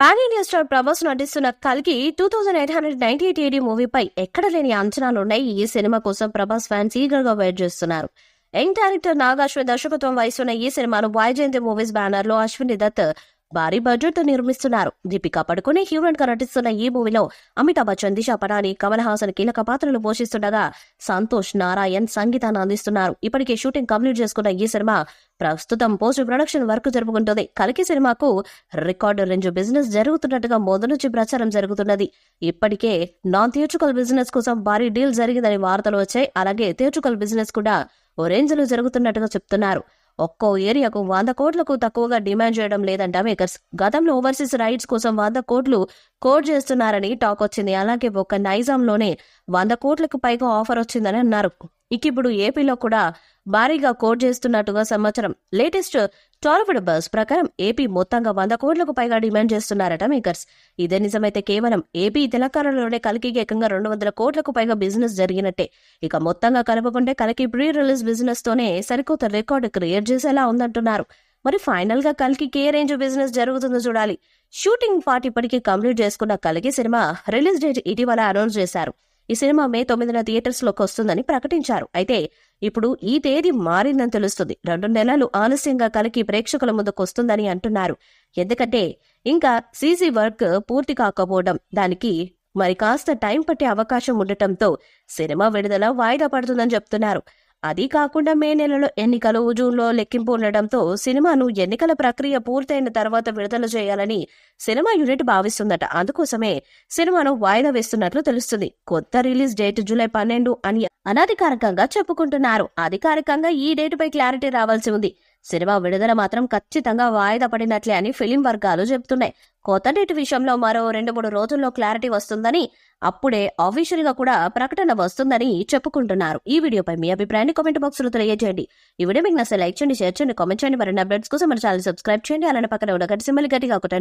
Pan India star Prabhas నటిస్తున్న కల్కి 2898 AD మూవీపై ఎక్కడ లేని అంచనాలున్నాయి. ఈ సినిమా కోసం ప్రభాస్ ఫ్యాన్స్ ఈగర్ గా వెయిట్ చేస్తున్నారు. యంగ్ డైరెక్టర్ నాగ్ అశ్విన్ దర్శకత్వం వహిస్తున్న ఈ సినిమాను వైజయంతి మూవీస్ బ్యానర్ లో అశ్విని దత్ భారీ బడ్జెట్ తో నిర్మిస్తున్నారు. దీపికా పడుకునే హీరోయిన్ గా నటిస్తున్న ఈ మూవీలో అమితాబ్ బచ్చన్, దిశా పటాని, కమల్ హాసన్ కీలక పాత్రలు పోషిస్తుండగా సంతోష్ నారాయణ్ సంగీతాన్ని అందిస్తున్నారు. ఇప్పటికే షూటింగ్ కంప్లీట్ చేసుకున్న ఈ సినిమా ప్రస్తుతం పోస్ట్ ప్రొడక్షన్ వర్క్ జరుపుకుంటుంది. కల్కి సినిమాకు రికార్డు రేంజ్ బిజినెస్ జరుగుతున్నట్టుగా మొదటి నుంచి ప్రచారం జరుగుతున్నది. ఇప్పటికే నాన్ థియేట్రికల్ బిజినెస్ కోసం భారీ డీల్ జరిగిందని వార్తలు వచ్చాయి. అలాగే థియేట్రికల్ బిజినెస్ కూడా ఓ రేంజ్ లో జరుగుతున్నట్టుగా చెప్తున్నారు. ఒక్కో ఏరియాకు 100 కోట్లకు తక్కువగా డిమాండ్ చేయడం లేదంట మేకర్స్. గతంలో ఓవర్సీస్ రైట్స్ కోసం 100 కోట్లు కోట్ చేస్తున్నారని టాక్ వచ్చింది. అలాగే ఒక్క నైజాంలోనే 100 కోట్లకు పైగా ఆఫర్ వచ్చిందని అన్నారు. ఇప్పుడు ఏపీలో కూడా భారీగా కోట్ చేస్తున్నట్టుగా సమాచారం. లేటెస్ట్ టాలీవుడ్ బస్ ప్రకారం ఏపీ మొత్తంగా 100 కోట్లకు పైగా డిమాండ్ చేస్తున్నారట మేకర్స్. ఇదే నిజమైతే కేవలం ఏపీ తెలంగాణలోనే కల్కికి ఏకంగా 200 కోట్లకు పైగా బిజినెస్ జరిగినట్టే. ఇక మొత్తంగా కలుపుకుంటే కల్కి ప్రీ రిలీజ్ బిజినెస్ తోనే సరికొత్త రికార్డు క్రియేట్ చేసేలా ఉందంటున్నారు. మరి ఫైనల్ గా కల్కి ఏ రేంజ్ బిజినెస్ జరుగుతుందో చూడాలి. షూటింగ్ పార్ట్ ఇప్పటికీ కంప్లీట్ చేసుకున్న కల్కి సినిమా రిలీజ్ డేట్ ఇటీవల అనౌన్స్ చేశారు. ఈ సినిమా మే 9న థియేటర్స్ లోకి వస్తుందని ప్రకటించారు. అయితే ఇప్పుడు ఈ తేదీ మారిందని తెలుస్తుంది. 2 నెలలు ఆలస్యంగా కల్కి ప్రేక్షకుల ముందుకు వస్తుందని అంటున్నారు. ఎందుకంటే ఇంకా సీసీ వర్క్ పూర్తి కాకపోవడం, దానికి మరి కాస్త టైం పట్టే అవకాశం ఉండటంతో సినిమా విడుదల వాయిదా పడుతుందని చెప్తున్నారు. అది కాకుండా మే నెలలో ఎన్నికలు, జూన్లో లెక్కింపు ఉండటంతో సినిమాను ఎన్నికల ప్రక్రియ పూర్తయిన తర్వాత విడుదల చేయాలని సినిమా యూనిట్ భావిస్తుందట. అందుకోసమే సినిమాను వాయిదా వేస్తున్నట్లు తెలుస్తుంది. కొత్త రిలీజ్ డేట్ జూలై 12 అని అనధికారికంగా చెప్పుకుంటున్నారు. అధికారికంగా ఈ డేటుపై క్లారిటీ రావాల్సి ఉంది. సినిమా విడుదల మాత్రం ఖచ్చితంగా వాయిదా పడినట్లే అని ఫిలిం వర్గాలు చెబుతున్నాయి. కొత్త డేట్ విషయంలో మరో 2-3 రోజుల్లో క్లారిటీ వస్తుందని, అప్పుడే ఆఫీషియల్ గా కూడా ప్రకటన వస్తుందని చెప్పుకుంటున్నారు. ఈ వీడియోపై మీ అభిప్రాయాన్ని కామెంట్ బాక్స్ లో తెలియజేయండి. ఈ వీడియో మీకు నచ్చితే లైక్ చేయండి, షేర్ చేయండి, కామెంట్ చేయండి. మరిన్ని అప్డేట్స్ కోసం మన ఛానల్ సబ్స్క్రైబ్ చేయండి. అలానే పక్కన ఉన్న గంట సింబల్ గట్టిగా కొట్టండి.